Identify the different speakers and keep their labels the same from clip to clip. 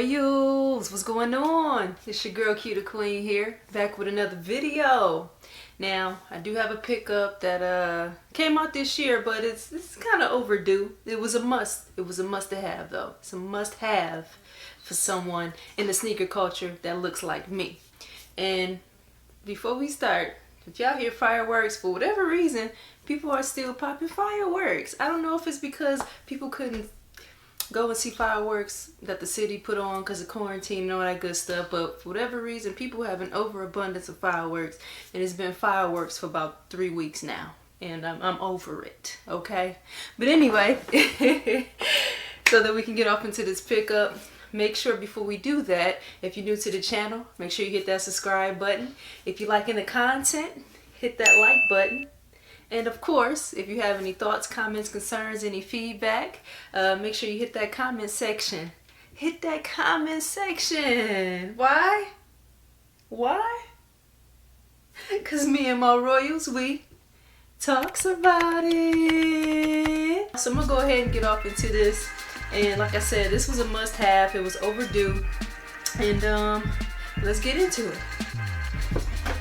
Speaker 1: Royals, what's going on? It's your girl QdaQueen here, back with another video. Now, I do have a pickup that came out this year, but it's kind of overdue. It was a must. It was a must-to-have though. It's a must-have for someone in the sneaker culture that looks like me. And before we start, if y'all hear fireworks, for whatever reason, people are still popping fireworks. I don't know if it's because people couldn't go and see fireworks that the city put on because of quarantine and all that good stuff, but for whatever reason, people have an overabundance of fireworks, and it's been fireworks for about 3 weeks now, and I'm over it, okay? But anyway, so that we can get off into this pickup, make sure before we do that, if you're new to the channel, make sure you hit that subscribe button. If you're liking the content, hit that like button. And of course, if you have any thoughts, comments, concerns, any feedback, make sure you hit that comment section. Hit that comment section. Why? Why? Because me and my Royals, we talks about it. So I'm going to go ahead and get off into this. And like I said, this was a must-have. It was overdue. And let's get into it.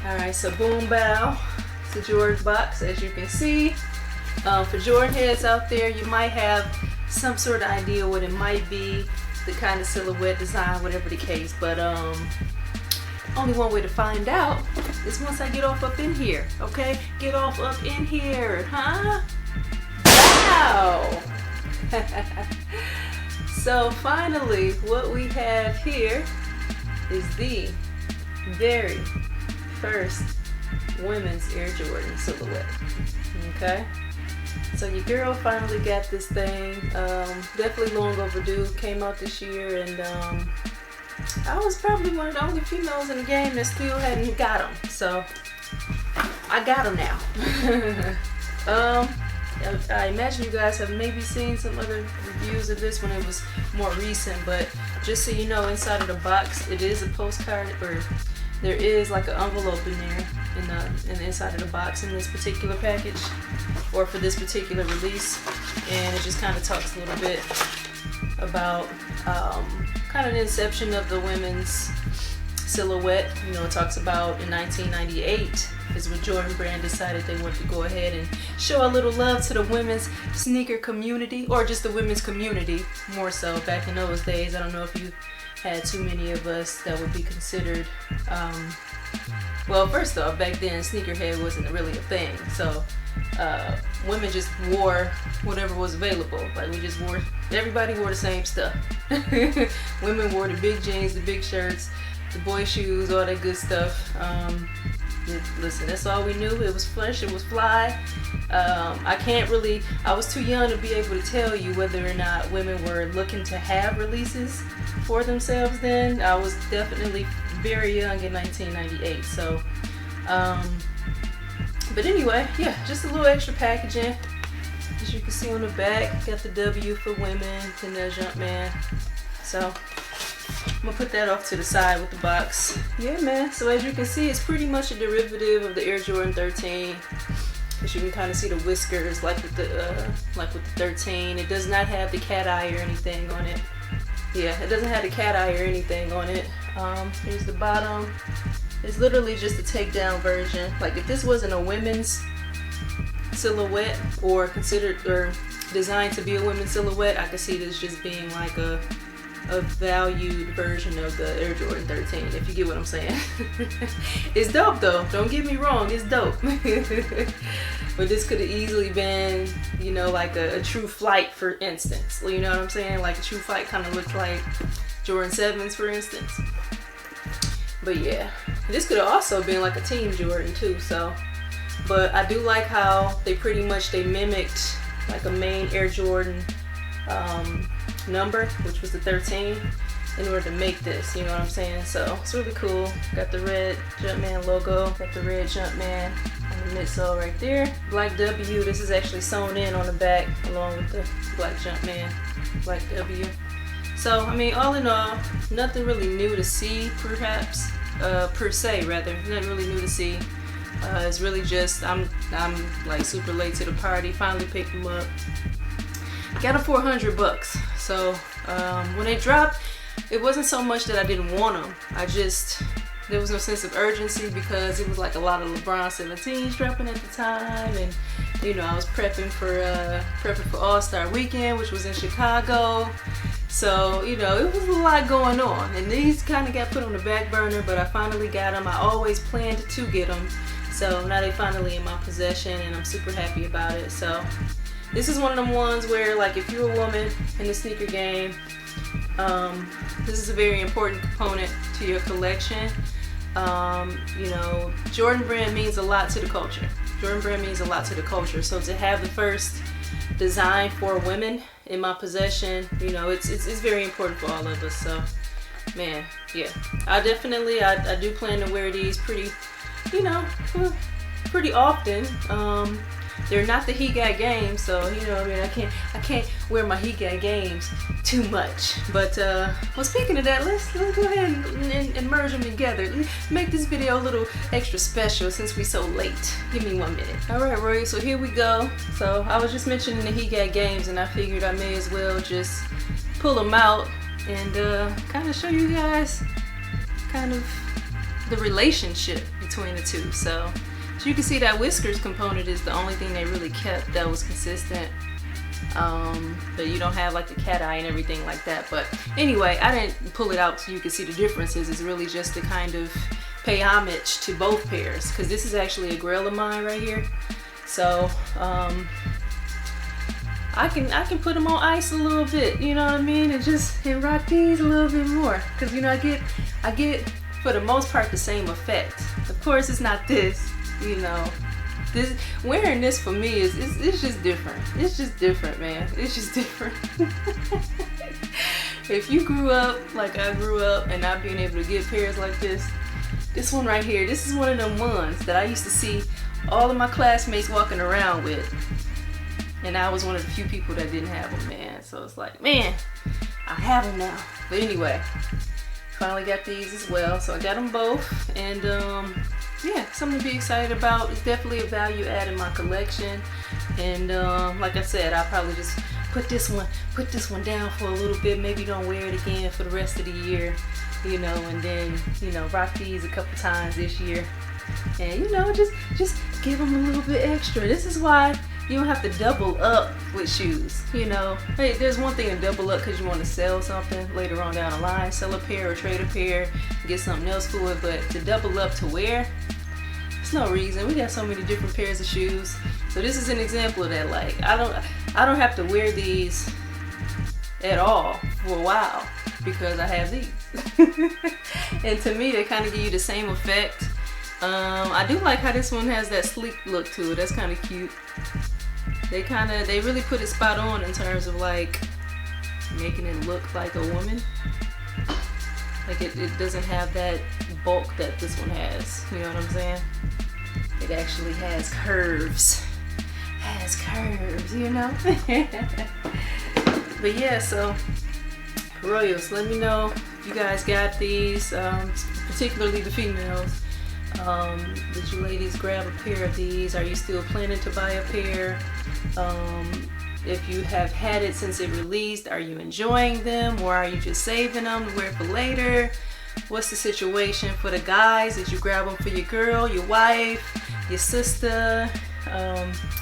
Speaker 1: Alright, so boom, bow. The Jordan box, as you can see. For Jordan heads out there, you might have some sort of idea what it might be, the kind of silhouette, design, whatever the case, but only one way to find out is once I get off up in here, okay? Get off up in here, huh? Wow! So finally, what we have here is the very first women's Air Jordan silhouette. Okay, so your girl finally got this thing. Definitely long overdue. Came out this year, and I was probably one of the only females in the game that still hadn't got them. So I got them now. I imagine you guys have maybe seen some other reviews of this when it was more recent, but just so you know, inside of the box, it is a postcard, or there is like an envelope in there in the inside of the box in this particular package, or for this particular release, and it just kind of talks a little bit about kind of the inception of the women's silhouette. You know, it talks about in 1998 is when Jordan brand decided they wanted to go ahead and show a little love to the women's sneaker community, or just the women's community more so. Back in those days, I don't know if you had too many of us that would be considered, well, first off, back then sneakerhead wasn't really a thing, so women just wore whatever was available. Like, we just wore, everybody wore the same stuff. Women wore the big jeans, the big shirts, the boy shoes, all that good stuff. Listen, that's all we knew. It was fresh, it was fly. I was too young to be able to tell you whether or not women were looking to have releases for themselves then. I was definitely very young in 1998, so but anyway, yeah, just a little extra packaging. As you can see on the back, got the W for women and the Jumpman. So I'm gonna put that off to the side with the box. Yeah, man. So as you can see, it's pretty much a derivative of the Air Jordan 13. As you can kind of see the whiskers, like with the 13. It does not have the cat eye or anything on it. Yeah, it doesn't have the cat eye or anything on it. Here's the bottom. It's literally just a takedown version. Like, if this wasn't a women's silhouette, or considered or designed to be a women's silhouette, I could see this just being like a valued version of the Air Jordan 13, if you get what I'm saying. It's dope though, don't get me wrong, it's dope. But this could have easily been, you know, like a True Flight, for instance. You know what I'm saying? Like, a True Flight kind of looks like Jordan 7s, for instance. But yeah, this could have also been like a Team Jordan too, so. But I do like how they mimicked like a main Air Jordan number, which was the 13, in order to make this, you know what I'm saying? So it's really cool. Got the red Jumpman logo, got the red Jumpman on the midsole right there. Black W, this is actually sewn in on the back along with the black Jumpman, black W. So, I mean, all in all, nothing really new to see, perhaps, per se, rather. Nothing really new to see. It's really just, I'm like super late to the party, finally picked them up. Got them for $100. So when they dropped, it wasn't so much that I didn't want them. There was no sense of urgency because it was like a lot of LeBron 17s dropping at the time, and you know, I was prepping for All-Star Weekend, which was in Chicago. So, you know, it was a lot going on, and these kind of got put on the back burner, but I finally got them. I always planned to get them, so now they finally in my possession, and I'm super happy about it. So this is one of them ones where, like, if you're a woman in the sneaker game, this is a very important component to your collection. You know, Jordan brand means a lot to the culture. Jordan brand means a lot to the culture. So to have the first design for women in my possession, you know, it's very important for all of us. So, man, yeah, I do plan to wear these pretty, you know, pretty often. They're not the He Got Games, so you know, I mean, I can't wear my He Got Games too much. But well, speaking of that, let's go ahead and merge them together. Let's make this video a little extra special since we so late. Give me 1 minute. All right, Roy. So here we go. So I was just mentioning the He Got Games, and I figured I may as well just pull them out and kind of show you guys kind of the relationship between the two. So you can see that whiskers component is the only thing they really kept that was consistent. But you don't have like the cat eye and everything like that. But anyway, I didn't pull it out so you can see the differences. It's really just to kind of pay homage to both pairs, because this is actually a grail of mine right here. So I can put them on ice a little bit, you know what I mean, and rock these a little bit more, because you know I get for the most part the same effect. Of course, it's not this. You know, this wearing this for me it's just different. It's just different, man. It's just different. If you grew up like I grew up and not being able to get pairs like this one right here, this is one of them ones that I used to see all of my classmates walking around with, and I was one of the few people that didn't have them, man. So it's like, man, I have them now. But anyway, finally got these as well. So I got them both, and yeah, something to be excited about. It's definitely a value add in my collection, and like I said, I'll probably just put this one down for a little bit. Maybe don't wear it again for the rest of the year, you know, and then, you know, rock these a couple times this year, and you know, just give them a little bit extra. This is why you don't have to double up with shoes, you know. Hey, there's one thing to double up because you want to sell something later on down the line, sell a pair or trade a pair, get something else for it. But to double up to wear, there's no reason. We got so many different pairs of shoes. So this is an example of that. Like, I don't have to wear these at all for a while because I have these. And to me, they kind of give you the same effect. I do like how this one has that sleek look to it. That's kind of cute. They really put it spot on in terms of like making it look like a woman. Like it doesn't have that bulk that this one has. You know what I'm saying? It actually has curves. You know? But yeah, so Royals, let me know if you guys got these, particularly the females. Did you ladies grab a pair of these? Are you still planning to buy a pair? If you have had it since it released, are you enjoying them, or are you just saving them to wear for later? What's the situation for the guys? Did you grab them for your girl, your wife, your sister?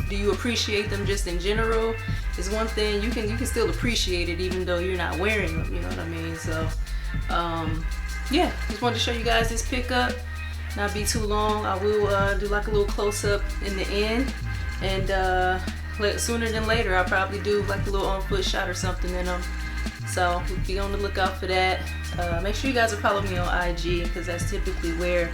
Speaker 1: Do you appreciate them just in general? Is one thing you can still appreciate it even though you're not wearing them, you know what I mean? So yeah, just wanted to show you guys this pickup. Not be too long. I will do like a little close-up in the end, and sooner than later I'll probably do like a little on-foot shot or something in them. So be on the lookout for that. Make sure you guys will follow me on IG, because that's typically where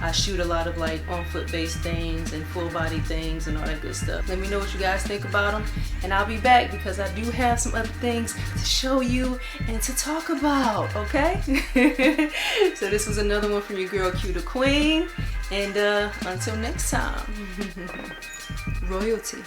Speaker 1: I shoot a lot of like on-foot based things and full body things and all that good stuff. Let me know what you guys think about them, and I'll be back because I do have some other things to show you and to talk about, okay? So this was another one from your girl QdaQueen, and until next time, royalty.